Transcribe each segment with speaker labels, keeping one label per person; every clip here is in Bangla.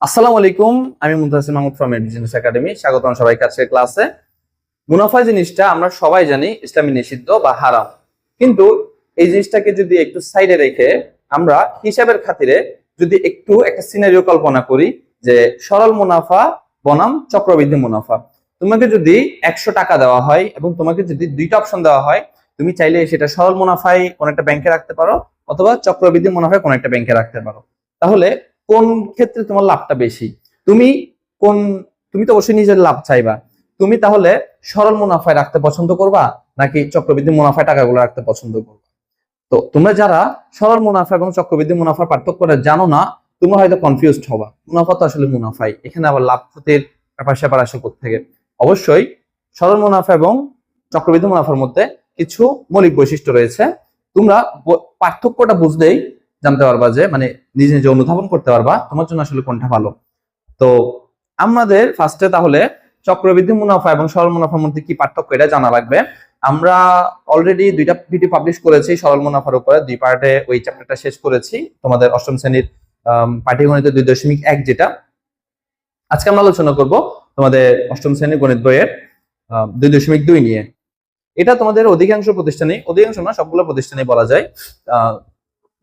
Speaker 1: আসসালামু আলাইকুম। আমি Muntasir Mahmud from business academy. স্বাগতম সবাইকে আজকের ক্লাসে। মুনাফা জিনিসটা আমরা সবাই জানি ইসলামে নিষিদ্ধ বা হারাম, কিন্তু এই জিনিসটাকে যদি একটু সাইডে রেখে আমরা হিসাবের খাতিরে যদি একটু একটা সিনারিও কল্পনা করি যে সরল মুনাফা বনাম চক্রবৃদ্ধি মুনাফা, তোমাকে যদি 100 টাকা দেওয়া হয় এবং তোমাকে যদি দুইটা অপশন দেওয়া হয়, তুমি চাইলে সেটা সরল মুনাফায় কোন একটা ব্যাংকে রাখতে পারো অথবা চক্রবৃদ্ধি মুনাফায় কোন একটা ব্যাংকে রাখতে পারো। তাহলে কোন ক্ষেত্রে তোমার লাভটা বেশি? তুমি কোন তুমি তো অবশ্যই নিজের লাভ চাইবা। তুমি তাহলে সরল মুনাফায় রাখতে পছন্দ করবা নাকি চক্রবৃদ্ধি মুনাফায় টাকাগুলো রাখতে পছন্দ করবা? তো তোমরা যারা সরল মুনাফা এবং চক্রবৃদ্ধি মুনাফার পার্থক্যটা জানো না, তোমরা হয়তো কনফিউজড হবা। মুনাফা তো আসলে মুনাফাই, এখানে আবার লাভ ক্ষতির ব্যাপার স্যাপার আসে কোত্থেকে? অবশ্যই সরল মুনাফা এবং চক্রবৃদ্ধি মুনাফার মধ্যে কিছু মৌলিক বৈশিষ্ট্য রয়েছে। তোমরা পার্থক্যটা বুঝলেই জানতে পারবা যে মানে নিজে নিজে অনুধাবন করতে পারবা তোমার জন্য আসলে কোনটা ভালো। তো আমাদের ফার্স্টে তাহলে চক্রবৃদ্ধি মুনাফা এবং সরল মুনাফার মধ্যে কি পার্থক্য এটা জানা লাগবে। আমরা অলরেডি দুইটা ভিডিও পাবলিশ করেছি সরল মুনাফার উপরে, দুই পার্টে ওই চ্যাপ্টারটা শেষ করেছি তোমাদের অষ্টম শ্রেণীর পাটিগণিত 2.1 যেটা। আজকে আমরা আলোচনা করব তোমাদের অষ্টম শ্রেণীর গণিত বইয়ের 2.2 নিয়ে। এটা তোমাদের অধিকাংশ প্রতিষ্ঠানে, অধিকাংশ না সবগুলো প্রতিষ্ঠানে বলা যায়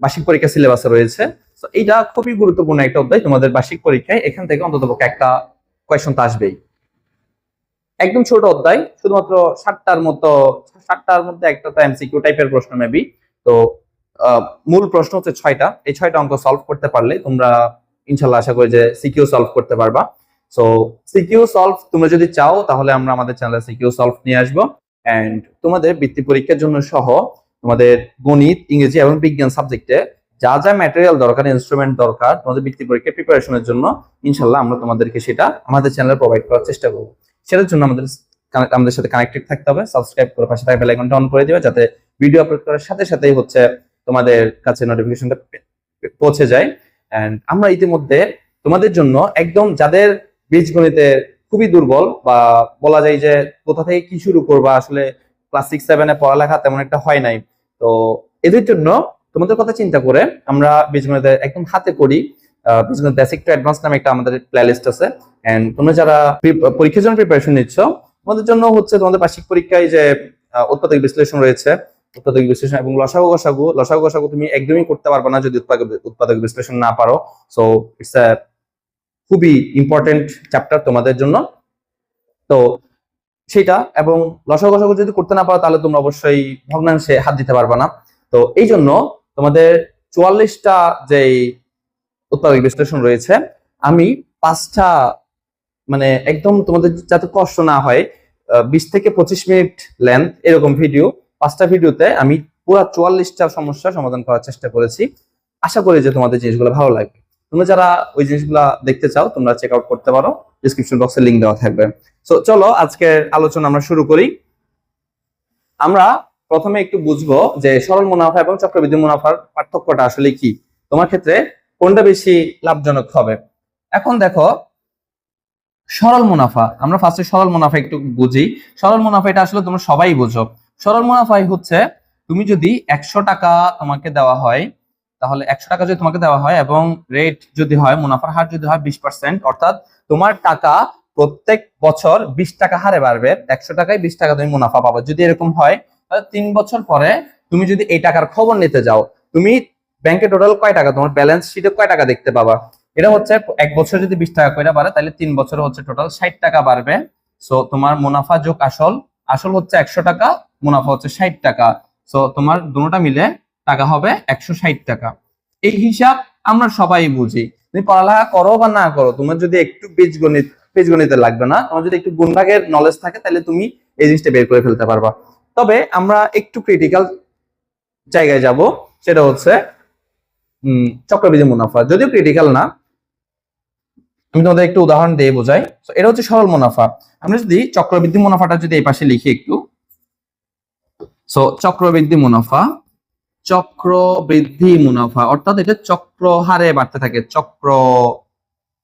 Speaker 1: বার্ষিক পরীক্ষা সিলেবাসে রয়েছে। তো এইটা খুবই গুরুত্বপূর্ণ একটা অধ্যায় তোমাদের বার্ষিক পরীক্ষায়, এখান থেকে অন্ততপক্ষে একটা কোয়েশ্চন তো আসবেই। একদম ছোট অধ্যায়, শুধুমাত্র 7টার মধ্যে একটা তো এমসিকিউ টাইপের প্রশ্ন মেবি। তো মূল প্রশ্ন হচ্ছে 6টা, এই 6টা অঙ্ক সলভ করতে পারলে তোমরা ইনশাল্লাহ আশা করি যে সিকিউ সলভ করতে পারবা। সো সিকিউ সলভ তোমরা যদি চাও তাহলে আমরা আমাদের চ্যানেলে সিকিউ সলভ নিয়ে আসবো। এন্ড তোমাদের বৃত্তি পরীক্ষার জন্য সহ তোমাদের গণিত, ইংরেজি এবং বিজ্ঞান সাবজেক্টে যা যা ম্যাটেরিয়াল দরকার, ইনস্ট্রুমেন্ট দরকার তোমাদের বৃত্তি পরীক্ষার প্রিপারেশনের জন্য, ইনশাল্লাহ আমরা তোমাদেরকে সেটা আমাদের চ্যানেলে প্রোভাইড করার চেষ্টা করবো। সেটার জন্য আমাদের সাথে কানেক্টেড থাকতে হবে, সাবস্ক্রাইব করে পাশে থাকা বেল আইকনটা অন করে দিবে যাতে ভিডিও আপলোড করার সাথে সাথেই হচ্ছে তোমাদের কাছে নোটিফিকেশনটা পৌঁছে যায়। এন্ড আমরা ইতিমধ্যে তোমাদের জন্য একদম যাদের বীজগণিতে খুবই দুর্বল বা বলা যায় যে কোথা থেকে কি শুরু করবা, আসলে ক্লাস 6-7 পড়ালেখা তেমন একটা হয় নাই, তো এদের জন্য তোমাদের কথা চিন্তা করে আমরা বীজগণিতে একদম হাতে করি বীজগণিত বেসিক টু অ্যাডভান্স নামে একটা আমাদের প্লেলিস্ট আছে। এন্ড তোমরা যারা পরীক্ষার জন্য প্রিপারেশন নিচ্ছ, তোমাদের জন্য হচ্ছে তোমাদের বার্ষিক পরীক্ষায় যে উৎপাদক বিশ্লেষণ রয়েছে, উৎপাদক বিশ্লেষণ এবং লসাগু তুমি একদমই করতে পারবে না যদি উৎপাদক বিশ্লেষণ না পারো। সো ইটস আ খুবই ইম্পর্টেন্ট চ্যাপ্টার তোমাদের জন্য। তো সেটা এবং লসাগু যদি করতে না পারো তাহলে তোমরা অবশ্যই ভগ্নাংশে হাত দিতে পারবে না। তো এই জন্য তোমাদের 44টা যে উৎপাদক বিশ্লেষণ রয়েছে, আমি 5টা মানে একদম তোমাদের যাতে কষ্ট না হয় 20 থেকে 25 মিনিট লেন্থ এরকম ভিডিও, 5টা ভিডিওতে আমি পুরো 44টা সমস্যার সমাধান করার চেষ্টা করেছি। আশা করি যে তোমাদের জিনিসগুলো ভালো লাগবে। তোমরা যারা ওই জিনিসগুলো দেখতে চাও তোমরা চেক আউট করতে পারো, ডেসক্রিপশন বক্সে লিংক দেওয়া থাকবে। সো চলো আজকের আলোচনা আমরা শুরু করি। আমরা প্রথমে একটু বুঝবো যে সরল মুনাফা এবং চক্রবৃদ্ধি মুনাফার পার্থক্যটা আসলে কি, তোমার ক্ষেত্রে কোনটা বেশি লাভজনক হবে। এখন দেখো সরল মুনাফা, আমরা ফার্স্টে সরল মুনাফা একটু বুঝি। সরল মুনাফা এটা আসলে তোমরা সবাই বুঝো। সরল মুনাফাই হচ্ছে তুমি যদি 100 টাকা তোমাকে দেওয়া হয়, তাহলে 100 টাকা যদি তোমাকে দেওয়া হয় এবং রেট যদি হয়, মুনাফার হার যদি হয় 20%, অর্থাৎ তোমার টাকা প্রত্যেক বছর 20 টাকা হারে বাড়বে। 100 টাকায় 20 টাকা তুমি মুনাফা পাবে। যদি এরকম হয় তাহলে 3 বছর পরে তুমি যদি এই টাকার খবর নিতে যাও, তুমি ব্যাংকে টোটাল কয় টাকা, তোমার ব্যালেন্স শিটে কয় টাকা দেখতে পাবা। এটা হচ্ছে এক বছর যদি 20 টাকা করে বাড়ে তাহলে 3 বছরে হচ্ছে টোটাল 60 টাকা বাড়বে। সো তোমার মুনাফা যোগ আসল, আসল হচ্ছে 100 টাকা, মুনাফা হচ্ছে 60 টাকা। সো তোমার দুটোটা মিলে টাকা হবে 160 টাকা। এই হিসাব আমরা সবাই বুঝি। তুমি পড়ালেখা করো বা না করো, তোমার যদি একটু বীজগণিতে লাগবে না, তোমার যদি একটু গুণভাগের নলেজ থাকে তাহলে তুমি এই জিনিসটা বের করে ফেলতে পারবা। তবে আমরা একটু ক্রিটিক্যাল জায়গায় যাব, সেটা হচ্ছে চক্রবৃদ্ধি মুনাফা। যদিও ক্রিটিক্যাল না, আমি তোমাদের একটু উদাহরণ দিয়ে বোঝাই। এটা হচ্ছে সরল মুনাফা। আমরা যদি চক্রবৃদ্ধি মুনাফাটা যদি এই পাশে লিখি একটু, সো চক্রবৃদ্ধি মুনাফা অর্থাৎ এটা চক্র হারে বাড়তে থাকে, চক্র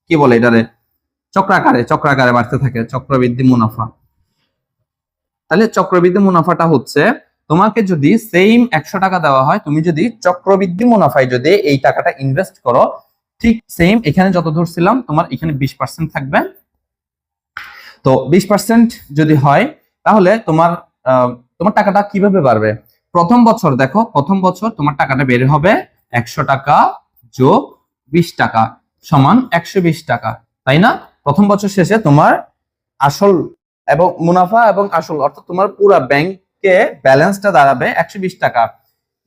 Speaker 1: কি বলে এটারে, চক্রাকারে বাড়তে থাকে চক্রবৃদ্ধি মুনাফা। তাহলে চক্রবৃদ্ধি মুনাফাটা হচ্ছে তোমাকে যদি সেম 100 টাকা দেওয়া হয়, তুমি যদি চক্রবৃদ্ধি মুনাফায় যদি এই টাকাটা ইনভেস্ট করো, ঠিক সেম এখানে যত ধরছিলাম তোমার এখানে 20% থাকবে। তো 20% যদি হয় তাহলে তোমার তোমার টাকাটা কিভাবে বাড়বে? প্রথম বছর দেখো, প্রথম বছর তোমার টাকাটা বের হবে 100 টাকা যোগ 20 টাকা সমান 120 টাকা, তাই না? প্রথম বছর শেষে তোমার আসল এবং মুনাফা এবং আসল অর্থাৎ তোমার পুরো ব্যাংকে ব্যালেন্সটা দাঁড়াবে 120 টাকা।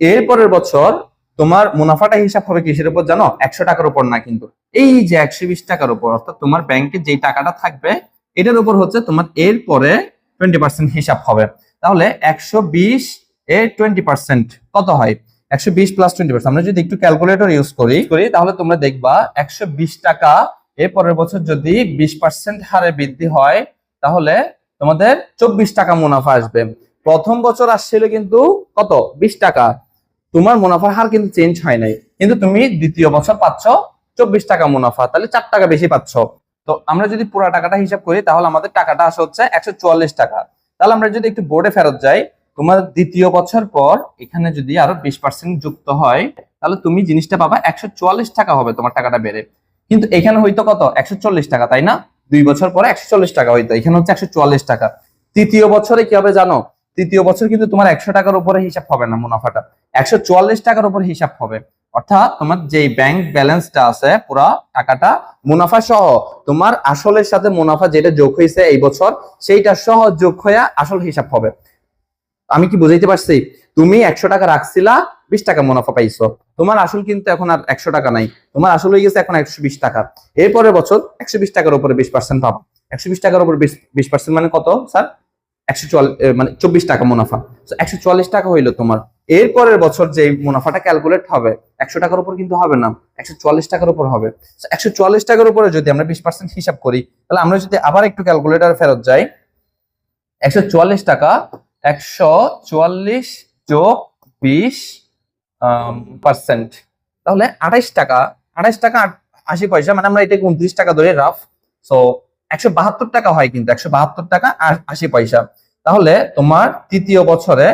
Speaker 1: এর পরের বছর তোমার মুনাফাটা হিসাব হবে কিসের উপর জানো? 100 টাকার উপর না, কিন্তু এই যে 120 টাকার উপর, অর্থাৎ তোমার ব্যাংকে যেই টাকাটা থাকবে এটার উপর হচ্ছে তোমার এর পরে 20% হিসাব হবে। তাহলে 120 এর 20% কত হয়? 120 প্লাস 20%। আমরা যদি একটু ক্যালকুলেটর ইউজ করি তাহলে তোমরা দেখবা 120 টাকা এর পরের বছর যদি 20% হারে বৃদ্ধি হয় তাহলে তোমাদের 24 টাকা মুনাফা আসবে। প্রথম বছর আসছিল কিন্তু কত? 20 টাকা। তোমার মুনাফার হার কিন্তু চেঞ্জ হয় নাই, কিন্তু তুমি দ্বিতীয় বছর পাচ্ছ 24 টাকা মুনাফা, তাহলে 4 টাকা বেশি পাচ্ছ। তো আমরা যদি পুরো টাকাটা হিসাব করি তাহলে আমাদের টাকাটা আসে হচ্ছে 144 টাকা। তাহলে আমরা যদি একটু বোর্ডে ফেরত যাই, তোমার দ্বিতীয় বছর পর এখানে যদি আরো 20% যুক্ত হয় তাহলে তুমি জিনিসটা পাবা 144 টাকা হবে তোমার টাকাটা বেড়ে। কিন্তু এখানে হয়তো কত? 140 টাকা, তাই না? 2 বছর পরে 140 টাকা হইতো, এখানে হচ্ছে 144 টাকা। তৃতীয় বছরে কি হবে জানো? তৃতীয় বছর কিন্তু তোমার 100 টাকার উপরে হিসাব হবে না, মুনাফাটা 144 টাকার উপর হিসাব হবে। অর্থাৎ তোমার যে ব্যাংক ব্যালেন্সটা আছে পুরা টাকাটা মুনাফা সহ, তোমার আসলের সাথে মুনাফা যেটা যোগ হয়েছে এই বছর সেইটা সহ যোগ হয়ে আসল হিসাব হবে। আমি কি বুঝাইতে পারছি? তুমি 100 টাকা রাখছিলা, 20 টাকা মুনাফা পাইছো, তোমার আসল কিন্তু এখন আর 100 টাকা নাই, তোমার আসল হয়ে গেছে এখন 120 টাকা। এরপরের বছর 120 টাকার উপরে 20% পাবা। 120 টাকার উপর 20% মানে কত স্যার? 144, মানে 24 টাকা মুনাফা। 144 টাকা হইলো তোমার। এরপরের বছর যে মুনাফাটা ক্যালকুলেট হবে 100 টাকার উপর কিন্তু হবে না, 144 টাকার উপর হবে। 144 টাকার উপরে যদি আমরা 20% হিসাব করি তাহলে আমরা যদি আবার একটু ক্যালকুলেটর ফেরত যাই, 144 টাকা 144 যোগ 20%, তাহলে 28 টাকা, 28 টাকা 80 পয়সা, মানে আমরা এটাকে 29 টাকা ধরে রাফ। সো 172 টাকা হয়, কিন্তু 172 টাকা 80 পয়সা। তাহলে তোমার তৃতীয় বছরে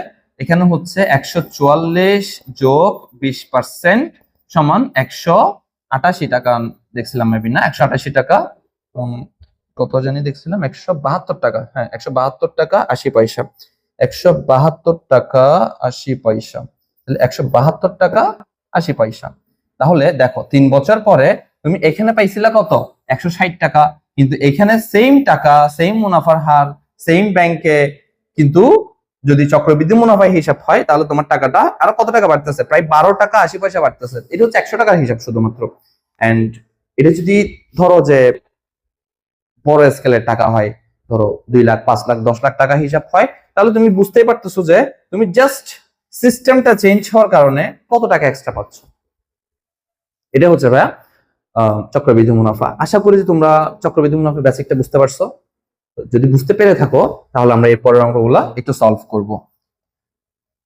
Speaker 1: এখানে হচ্ছে 144 যোগ 20% সমান 188 টাকা দেখছিলাম, মেবি না 188 টাকা, কত জানি দেখছিলাম 172 টাকা, হ্যাঁ 172 টাকা 80 পয়সা, 172 টাকা 80 পয়সা, তাহলে 172 টাকা 80 পয়সা। তাহলে দেখো 3 বছর পরে তুমি এখানে পাইছিলা কত? 160 টাকা, কিন্তু এখানে সেম টাকা, সেম মুনাফার হার, সেম ব্যাংকে, কিন্তু যদি চক্রবৃদ্ধি মুনাফা হিসাব হয় তাহলে তোমার টাকাটা আরো কত টাকা বাড়তেছে? প্রায় 12 টাকা 80 পয়সা বাড়তেছে। এটা হচ্ছে 100 টাকার হিসাব শুধুমাত্র। এন্ড এটা যদি ধরো যে বড় স্কেলের টাকা হয়, ধরো 2 লাখ 5 লাখ 10 লাখ টাকা হিসাব হয়, তাহলে তুমি বুঝতেই পারতেছো যে তুমি জাস্ট সিস্টেমটা চেঞ্জ হওয়ার কারণে কত টাকা এক্সট্রা পাচ্ছ। এটা হচ্ছে ভাইয়া চক্রবৃদ্ধি মুনাফা। আশা করি যে তোমরা চক্রবৃদ্ধি মুনাফার বেসিকটা বুঝতে পারছো। যদি বুঝতে পেরে থাকো তাহলে আমরা এই পরের অঙ্কগুলা একটু সলভ করব।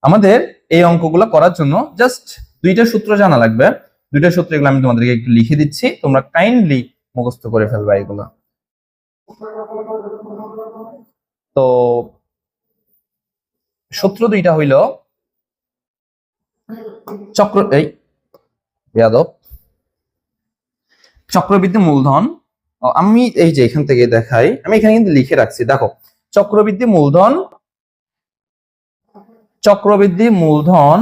Speaker 1: আমাদের এই অঙ্কগুলো করার জন্য জাস্ট 2টা সূত্র জানা লাগবে। 2টা সূত্র এগুলো আমি তোমাদেরকে একটু লিখে দিচ্ছি, তোমরা কাইন্ডলি মুখস্থ করে ফেলবা এগুলো। তো সূত্র 2টা হইল চক্রবৃদ্ধি মূলধন। আমি এই যে এখান থেকে দেখাই, আমি এখানে কিন্তু লিখে রাখছি, দেখো চক্রবৃদ্ধি মূলধন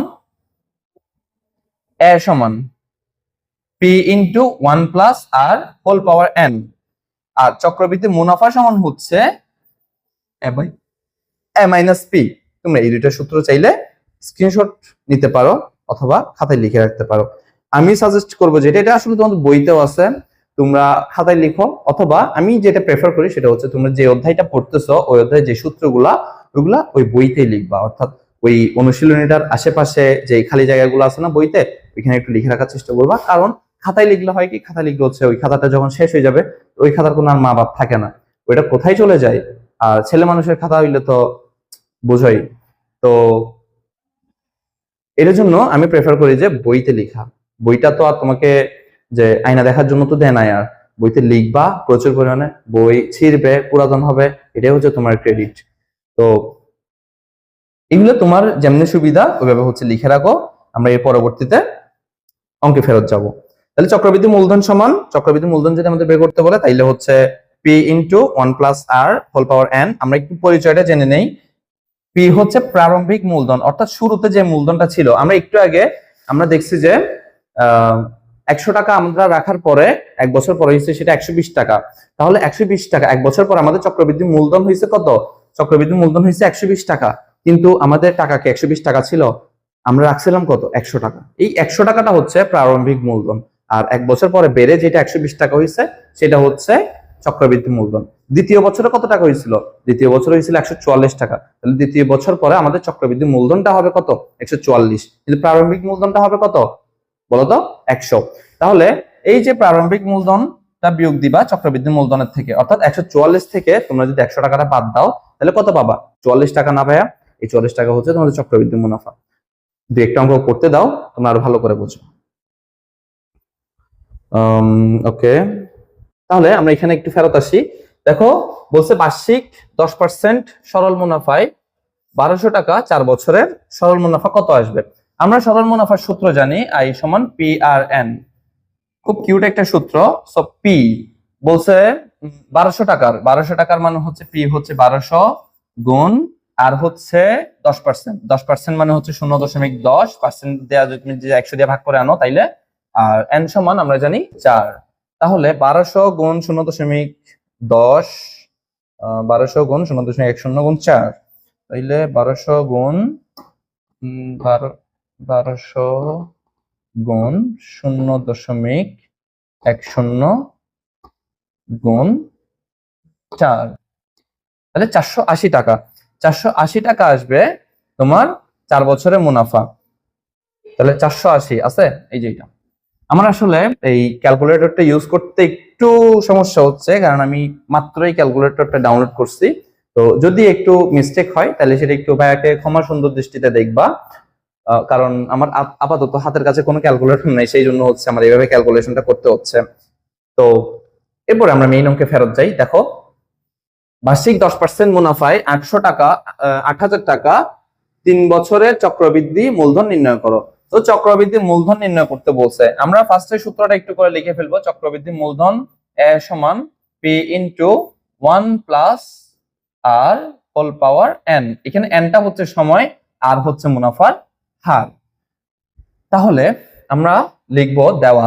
Speaker 1: এর সমান পি ইন্টু 1 প্লাস আর হোল পাওয়ার এন, আর চক্রবৃদ্ধি মুনাফা সমান হচ্ছে এ মাইনাস পি। তোমরা এই 2টা সূত্র চাইলে স্ক্রিনশট নিতে পারো অথবা খাতায় লিখে রাখতে পারো। আমি সাজেস্ট করবো যেটা, এটা আসলে তোমাদের বইতেও আছে, তোমরা খাতায় লিখো, অথবা আমি যেটা প্রেফার করি সেটা হচ্ছে তোমরা যে অধ্যায়টা পড়তেছো ওই অধ্যায়ে যে সূত্রগুলা ওইগুলা ওই বইতেই লিখবা, অর্থাৎ ওই অনুশীলনীটার আশেপাশে যে খালি জায়গাগুলো আছে না বইতে, ওইখানে একটু লিখে রাখার চেষ্টা করবা। কারণ খাতায় লিখলে হয় কি, খাতা লিখলে হচ্ছে ওই খাতাটা যখন শেষ হয়ে যাবে ওই খাতার কোনো আর মা বাপ থাকে না, ওইটা কোথায় চলে যায়। আর ছেলে মানুষের খাতা হইলে তো বোঝাই। তো এর জন্য আমি প্রেফার করি যে বইতে লেখা। বইটা তো আর তোমাকে যে আয়না দেখার জন্য তো দেয় নাই, আর বইতে লিখবা প্রচুর পরিমাণে, বই ছিঁড়বে, পুরাতন হবে, এটাই হচ্ছে তোমার ক্রেডিট। তো এগুলো তোমার যেমনি সুবিধা ওইভাবে হচ্ছে লিখে রাখো, আমরা এর পরবর্তীতে অঙ্কে ফেরত যাব। তাহলে চক্রবৃদ্ধি মূলধন সমান, চক্রবৃদ্ধি মূলধন যদি আমাদের বের করতে বলে তাইলে হচ্ছে P into 1 + r whole power n। আমরা একটু পরিচয়টা জেনে নেই। পি হচ্ছে প্রারম্ভিক মূলধন, অর্থাৎ শুরুতে যে মূলধনটা ছিল। আমরা একটু আগে আমরা দেখছি যে 100 টাকা আমরা রাখার পরে 1 বছর পরে হয়েছে সেটা 120 টাকা। তাহলে 120 টাকা 1 বছর পর আমাদের চক্রবৃদ্ধি মূলধন হয়েছে কত? চক্রবৃদ্ধি মূলধন হয়েছে 120 টাকা। কিন্তু আমাদের টাকা কি 120 টাকা ছিল? আমরা রাখছিলাম কত? 100 টাকা। এই 100 টাকাটা হচ্ছে প্রারম্ভিক মূলধন, আর 1 বছর পরে বেড়ে যেটা 120 টাকা হয়েছে সেটা হচ্ছে চক্রবৃদ্ধি মূলধন। দ্বিতীয় বছরে কত টাকা হয়েছিল? দ্বিতীয় বছর হয়েছিল 144 টাকা। তাহলে দ্বিতীয় বছর পরে আমাদের চক্রবৃদ্ধি মূলধনটা হবে কত? 144। কিন্তু প্রারম্ভিক মূলধনটা হবে কত বলতো? 100। তাহলে এই যে প্রারম্ভিক মূলধনটা বিয়োগ দিবা চক্রবৃদ্ধি মূলধনের থেকে, অর্থাৎ 144 থেকে তোমরা যদি 100 টাকাটা বাদ দাও তাহলে কত পাবা? 44 টাকা না ভাইয়া? এই 44 টাকা হচ্ছে তোমাদের চক্রবৃদ্ধি মুনাফা। দু একটা অঙ্ক করতে দাও, তোমরা আরো ভালো করে বুঝো। ওকে, তাহলে আমরা এখানে একটু ফেরত আসি। দেখো বলছে বার্ষিক 10% সরল মুনাফায় 1200 টাকা 4 বছরের সরল মুনাফা কত আসবে? আমরা সরল মুনাফার সূত্র জানি, I সমান PRN। খুব কিউট একটা সূত্র। সো পি বলছে 1200 টাকার মানে হচ্ছে পি হচ্ছে 1200 গুণ আর হচ্ছে 10%। 10% মানে হচ্ছে 0.10% দেয়া, যদি তুমি 100 দিয়ে ভাগ করে আনো তাইলে। আর এন সমান আমরা জানি 4। তাহলে 1200 গুণ 0.10, 1200 গুণ 0.10 গুণ 4, তাইলে 1200 গুণ 1200 গুণ 0.10 গুণ 4, তাহলে 480 টাকা। 480 টাকা আসবে তোমার 4 বছরের মুনাফা। তাহলে 480 আছে, এই যে এটা। আমার আসলে এই ক্যালকুলেটরটা ইউজ করতে একটু সমস্যা হচ্ছে, কারণ আমি মাত্রই ক্যালকুলেটরটা ডাউনলোড করছি। তো যদি একটু মিস্টেক হয় তাহলে সেটা একটু ভাইয়াকে ক্ষমা সুন্দর দৃষ্টিতে দেখবা, কারণ আমার আপাতত হাতের কাছে কোনো ক্যালকুলেটর নেই, সেই জন্য হচ্ছে আমার এইভাবে ক্যালকুলেশনটা করতে হচ্ছে। তো এরপরে আমরা মেইন অঙ্কে ফেরত যাই। দেখো বার্ষিক 10% মুনাফায় 8,000 টাকা 3 বছরের চক্রবৃদ্ধি মূলধন নির্ণয় করো। তো চক্রবৃদ্ধি মূলধন নির্ণয় করতে বলছে, আমরা ফার্স্টে সূত্রটা একটু করে লিখে ফেলবো। চক্রবৃদ্ধি মূলধন এ সমান P into 1 + r whole power n। এখানে nটা হচ্ছে সময়, আর হচ্ছে মুনাফার হার। তাহলে আমরা লিখবো দেওয়া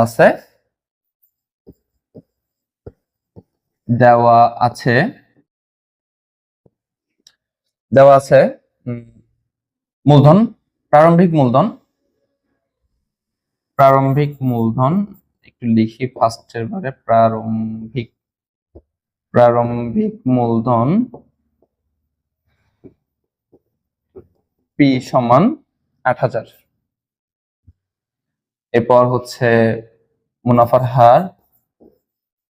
Speaker 1: আছে মূলধন, প্রারম্ভিক মূলধন একটু লিখি ফার্স্টের বারে। প্রারম্ভিক মূলধন পি সমান 8000। এরপর হচ্ছে মুনাফার হার।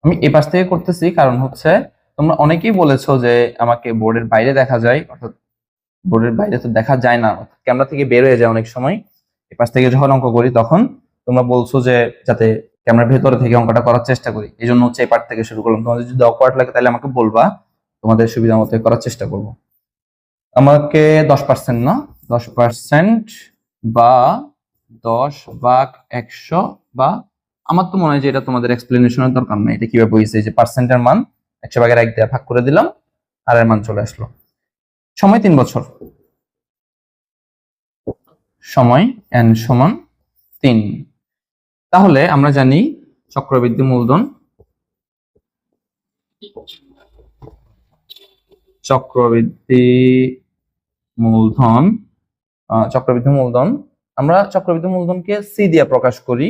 Speaker 1: আমি এই পাশ থেকে করতেছি কারণ হচ্ছে তোমরা অনেকেই বলেছো যে আমাকে বোর্ডের বাইরে দেখা যায়, অর্থাৎ বোর্ডের বাইরে তো দেখা যায় না, ক্যামেরা থেকে বের হয়ে যায় অনেক সময়। এই পাশ থেকে যখন অঙ্ক করি তখন তোমরা বলছো যে যাতে ক্যামেরার ভেতরে থেকে অঙ্কটা করার চেষ্টা করি, এই জন্য হচ্ছে এই পার্ট থেকে শুরু করলাম। তোমাদের যদি অকওয়ার্ড লাগে তাহলে আমাকে বলবা, তোমাদের সুবিধা মতো করার চেষ্টা করব। আমাকে 10% না, 10% বা 10/100, বা আমার তো মনে হয় যে এটা তোমাদের এক্সপ্লেনেশনের দরকার নাই, এটা কিভাবে হয়েছে। যে পার্সেন্টের মান 100/1 দিয়ে ভাগ করে দিলাম, আর এর মান চলে আসলো। সময় 3 বছর, সময় n সমান 3। তাহলে আমরা জানি চক্রবৃদ্ধি মূলধন আমরা চক্রবৃদ্ধি মূলধনকে সি দিয়ে প্রকাশ করি।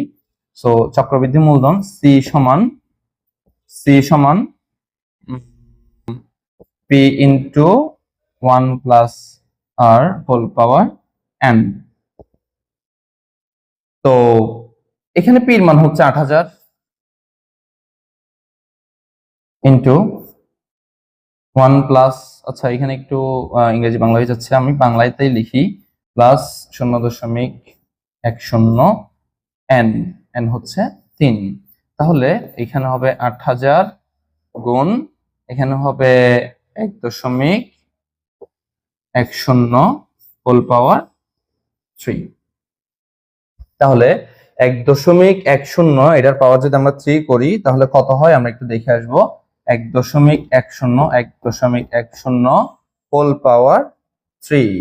Speaker 1: সো চক্রবৃদ্ধি মূলধন সি সমান P into 1 + r whole power n। তো এখানে পির মান হচ্ছে 8000 ইন্টু 1 + আচ্ছা এখানে একটু ইংরেজি বাংলা হয়ে যাচ্ছে, আমি বাংলাতেই লিখি, প্লাস 0.10 n, n হচ্ছে 3। তাহলে এখানে হবে 8000 গুণ, এখানে হবে 1.10 হোল পাওয়ার 3। তাহলে 1.10 এটার পাওয়ার যদি আমরা 3 করি তাহলে কত হয় আমরা একটু দেখে আসবো। 1.10 whole power 3।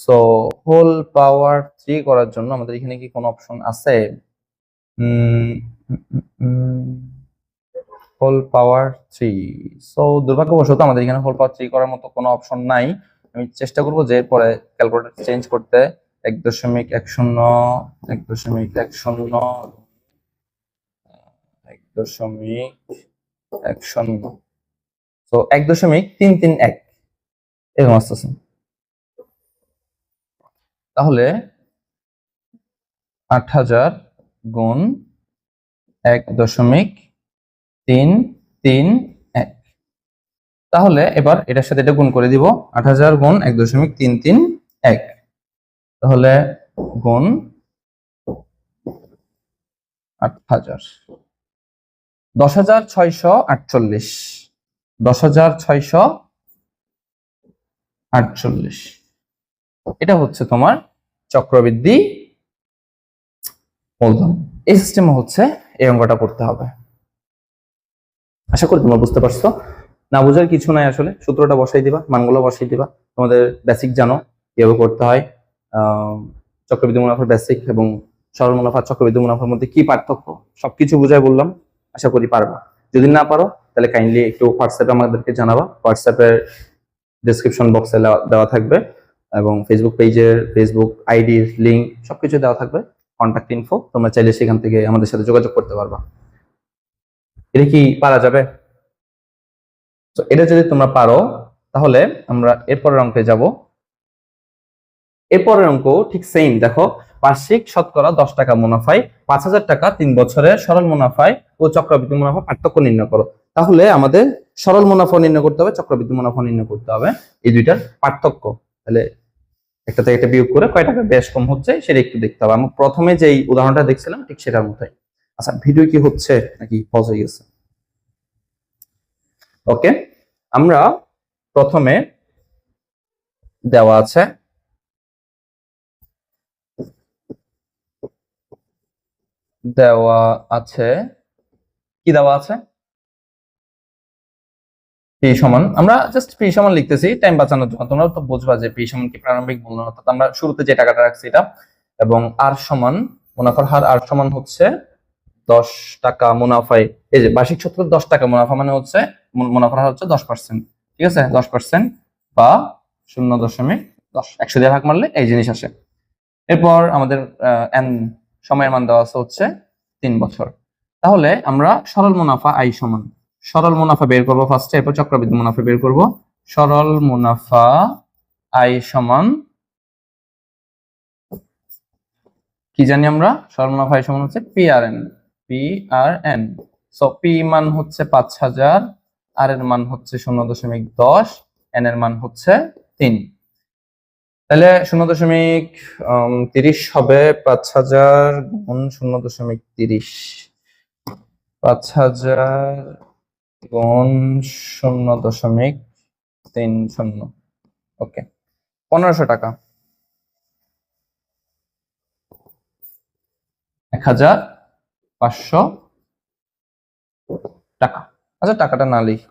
Speaker 1: So whole power 3 করার জন্য আমাদের এখানে কি কোনো অপশন আছে? Whole power 3। সো দুর্ভাগ্যবশত আমাদের এখানে হোল পাওয়ার 3 করার মতো কোনো অপশন নাই। আমি চেষ্টা করবো যে পরে ক্যালকুলেটর চেঞ্জ করতে। 1.10 তো 1.331 এরকম আসতেছে। তাহলে 8000 গুণ 1.331। তাহলে এবার এটার সাথে এটা গুণ করে দিব। 8000 গুণ 1.331। তাহলে গুণ 8000, 10,648। 10,648 এটা হচ্ছে তোমার চক্রবৃদ্ধি মূলধন। এই সিস্টেমে হচ্ছে এই অঙ্কটা করতে হবে। আশা করি তোমরা বুঝতে পারছো। না বোঝার কিছু নাই, আসলে সূত্রটা বসাই দিবা, মানগুলো বসাই দিবা। তোমাদের বেসিক জানো কিভাবে করতে হয়। চক্রবৃদ্ধি মুনাফার বেসিক এবং সরল মুনাফা চক্রবৃদ্ধি মুনাফার মধ্যে কি পার্থক্য সবকিছু বুঝাই বললাম। আশা করি পারবা। যদি না পারো তাহলে কাইন্ডলি একটু হোয়াটসঅ্যাপে আমাদেরকে জানাবা। হোয়াটসঅ্যাপের ডেসক্রিপশন বক্সে দেওয়া থাকবে এবং ফেসবুক পেজের ফেসবুক আইডির লিঙ্ক সবকিছু দেওয়া থাকবে, কন্ট্যাক্ট ইনফো। তোমরা চাইলে সেখান থেকে আমাদের সাথে যোগাযোগ করতে পারবা। এটা কি পারা যাবে? তো এটা যদি তোমরা পারো তাহলে আমরা এরপরের অঙ্কে যাব। এরপরের অঙ্ক ঠিক সেম। দেখো, বার্ষিক শতকরা 10 টাকা মুনাফায় 5,000 টাকা 3 বছরের সরল মুনাফায় ও চক্রবৃদ্ধি মুনাফা পার্থক্য নির্ণয় করো। তাহলে আমাদের সরল মুনাফা নির্ণয় করতে হবে, চক্রবৃদ্ধি মুনাফা নির্ণয় করতে হবে, এই দুইটার পার্থক্য। তাহলে একটা থেকে একটা বিয়োগ করে কয় টাকা বেশ কম হচ্ছে সেটা একটু দেখতে হবে। আমি প্রথমে যেই উদাহরণটা দেখছিলাম ঠিক সেটার মতোই। আচ্ছা, ভিডিও কি হচ্ছে নাকি পজ হয়ে গেছে? ওকে, আমরা প্রথমে দেওয়া আছে কি দেওয়া আছে পি সমান, আমরা জাস্ট পি সমান লিখতেছি টাইম বাঁচানোর জন্য। তোমরা তো বুঝবা যে পি সমান কি প্রারম্ভিক মূলধন, অর্থাৎ আমরা শুরুতে যে টাকাটা রাখছি এটা, এবং আর সমান মুনাফার হার আর সমান হচ্ছে 10 টাকা মুনাফায়। এই যে বার্ষিক শতকরা 10 টাকা মুনাফা মানে হচ্ছে মুনাফার হার হচ্ছে 10%। ঠিক আছে, 10% বা 0.10, 100 দিয়ে ভাগ মারলে এই জিনিস আসে। এরপর আমাদের এন সময়ের মান দেওয়া আছে হচ্ছে 3 বছর। তাহলে আমরা সরল মুনাফা আই সমান, সরল মুনাফা বের করবো ফার্স্টে, এরপর চক্রবৃদ্ধি মুনাফা বের করব। সরল মুনাফা আই সমান কি জানি আমরা? সরল মুনাফা আই সমান হচ্ছে PRN। সো পি মান হচ্ছে 5,000, আর এর মান হচ্ছে 0.10, এন এর মান হচ্ছে 3। তাহলে 0.30 হবে 5,000 গুণ 0.30, 5,000 গুণ 0.30। ওকে, 1,500 টাকা, 1,500 টাকা। আচ্ছা, টাকাটা না লিখি।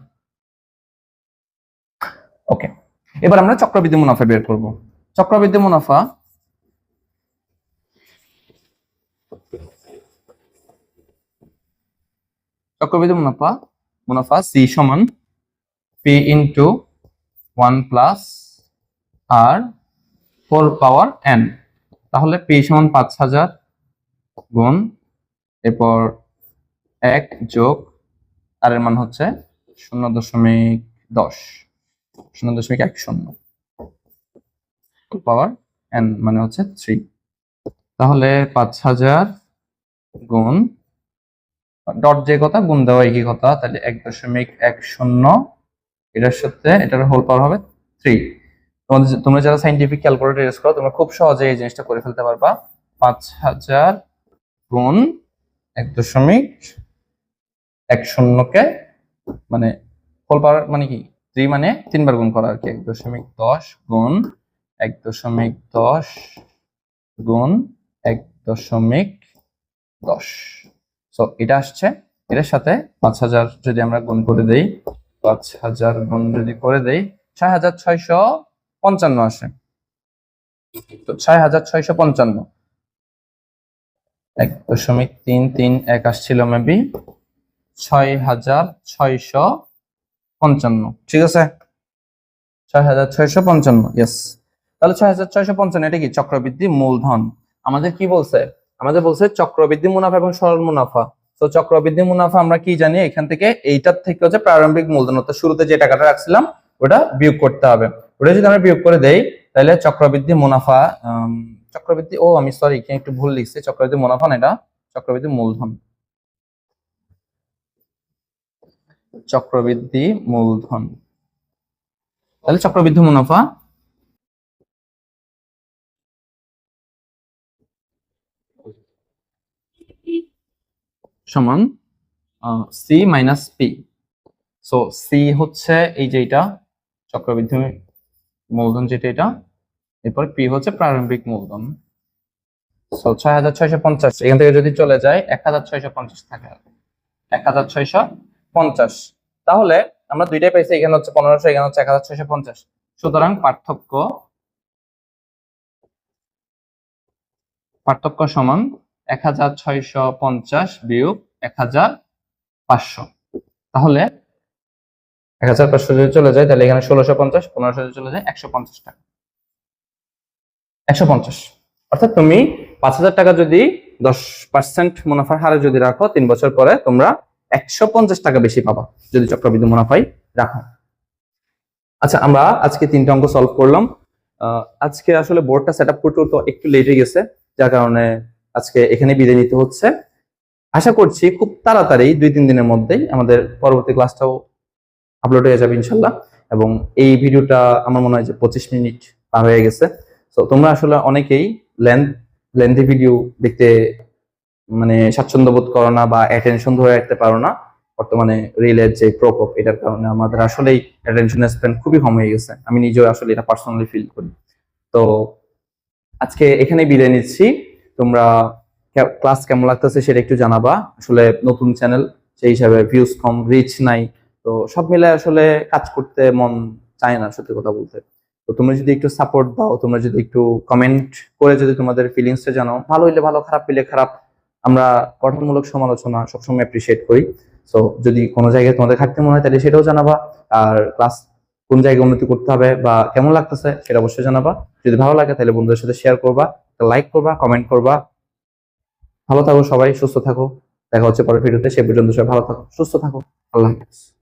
Speaker 1: ওকে, এবার আমরা চক্রবৃদ্ধি মুনাফা বের করব। চক্রবৃদ্ধি মুনাফা মুনাফা সি সমান পি ইন্টু 1 প্লাস আর হোল পাওয়ার এন। তাহলে পি সমান 5,000 গুণ, এরপর 1 যোগ আর এর মান হচ্ছে 0.10, 0.10 পাওয়ার এন মানে হচ্ছে 3। তাহলে 5,000 গুণ ডট যে কথা, গুণ দেওয়া একই কথা, তাহলে 1.10, এটার সাথে এটার হোল পাওয়ার হবে 3। তোমরা যারা সাইন্টিফিক ক্যালকুলেটর ইউজ করো তোমরা খুব সহজে এই জিনিসটা করে ফেলতে পারবা। 5,000 গুণ 1.10 কে মানে হোল পাওয়ার মানে কি 3 মানে 3 বার গুণ করা আর কি। 1.10 গুণ 1.10 গুণ 1.10 10। সো এটা আসছে, এটার সাথে 5000 যদি আমরা গুণ করে দেই, 5000 গুণ যদি করে দেই 6655 আসে। তো 6655 1.331 আসছিল মেবি 6655, ঠিক আছে 6655, ইয়েস। তাহলে 6655 এটা কি চক্রবৃদ্ধি মূলধন। আমাদের কি বলছে, আমাদের বলছে চক্রবৃদ্ধি মুনাফা এবং সরল মুনাফা। তো চক্রবৃদ্ধি মুনাফা আমরা কি জানি, এখান থেকে এইটার থেকে হচ্ছে প্রারম্ভিক মূলধন অর্থাৎ শুরুতে যে টাকাটা রাখছিলাম ওটা বিয়োগ করতে হবে। ওটা যদি আমরা বিয়োগ করে দেই তাহলে চক্রবৃদ্ধি মুনাফা, চক্রবৃদ্ধি, ও আমি সরি এখানে একটু ভুল লিখছি, চক্রবৃদ্ধি মুনাফা না, এটা চক্রবৃদ্ধি মূলধন, চক্রবৃদ্ধি মূলধন। তাহলে চক্রবৃদ্ধি মুনাফা সমান C minus P. So C হচ্ছে এই যে এটা চক্রবৃদ্ধি মূলধন যেটা এটা, এরপর পি হচ্ছে প্রারম্ভিক মূলধন। সো 6650 এখান থেকে যদি চলে যায় 1650 থাকে, 1650। তাহলে আমরা দুইটাই পাইছি, এখানে হচ্ছে 1500, এখানে হচ্ছে 1650। সুতরাং পার্থক্য সমান 1650 বিয়োগ 1500। তাহলে 1500 যদি চলে যায় তাহলে এখানে 1650, 1500 যদি চলে যায় 150 টাকা, 150। অর্থাৎ তুমি 5000 টাকা যদি 10% মুনাফার হারে যদি রাখো 3 বছর পরে তোমরা 150 টাকা বেশি পাবা যদি চক্রবৃদ্ধি মুনাফায় রাখো। আচ্ছা, আমরা আজকে 3টা অঙ্ক সলভ করলাম। আজকে আসলে বোর্ডটা সেট আপ করতে তো একটু লেট হয়ে গেছে, যার কারণে আজকে এখানে বিদায় নিতে হচ্ছে। আশা করছি খুব তাড়াতাড়ি 2-3 দিনের মধ্যেই আমাদের পরবর্তী ক্লাসটাও আপলোড হয়ে যাবে ইনশাল্লাহ। এবং এই ভিডিওটা আমার মনে হয় যে 25 মিনিট পার হয়ে গেছে। তো তোমরা আসলে অনেকেই লেন্থি ভিডিও দেখতে মানে স্বাচ্ছন্দ্য বোধ করো না বা অ্যাটেনশন ধরে রাখতে পারো না। বর্তমানে রিলের যে প্রকোপ, এটার কারণে আমাদের আসলেই অ্যাটেনশন স্প্যান খুবই কম হয়ে গেছে। আমি নিজেও আসলে এটা পার্সোনালি ফিল করি। তো আজকে এখানে বিদায় নিচ্ছি। তোমরা ক্লাস কেমন লাগতেছে সেটা একটু জানাবা। আসলে নতুন চ্যানেল, সেই হিসাবে ভিউজ কম, রিচ নাই, তো সব মিলে আসলে কাজ করতে মন চায় না সত্যি কথা বলতে। তো তোমরা যদি একটু সাপোর্ট দাও, তোমরা যদি একটু কমেন্ট করে যদি তোমাদের ফিলিংসটা জানাও, ভালো হইলে ভালো, খারাপ হইলে খারাপ, আমরা গঠনমূলক সমালোচনা সবসময় অ্যাপ্রিসিয়েট করি। তো যদি কোনো জায়গায় তোমাদের ঘাটতি মনে হয় তাহলে সেটাও জানাবা। আর ক্লাস কোন জায়গায় উন্নতি করতে হবে বা কেমন লাগতেছে সেটা অবশ্যই জানাবা। যদি ভালো লাগে তাহলে বন্ধুদের সাথে শেয়ার করবা, লাইক করবা, কমেন্ট করবা। ভালো থাকো সবাই, সুস্থ থাকো। দেখা হচ্ছে পরের ভিডিওতে। সে পর্যন্ত সবাই ভালো থাকো, সুস্থ থাকো। আল্লাহ হাফেজ।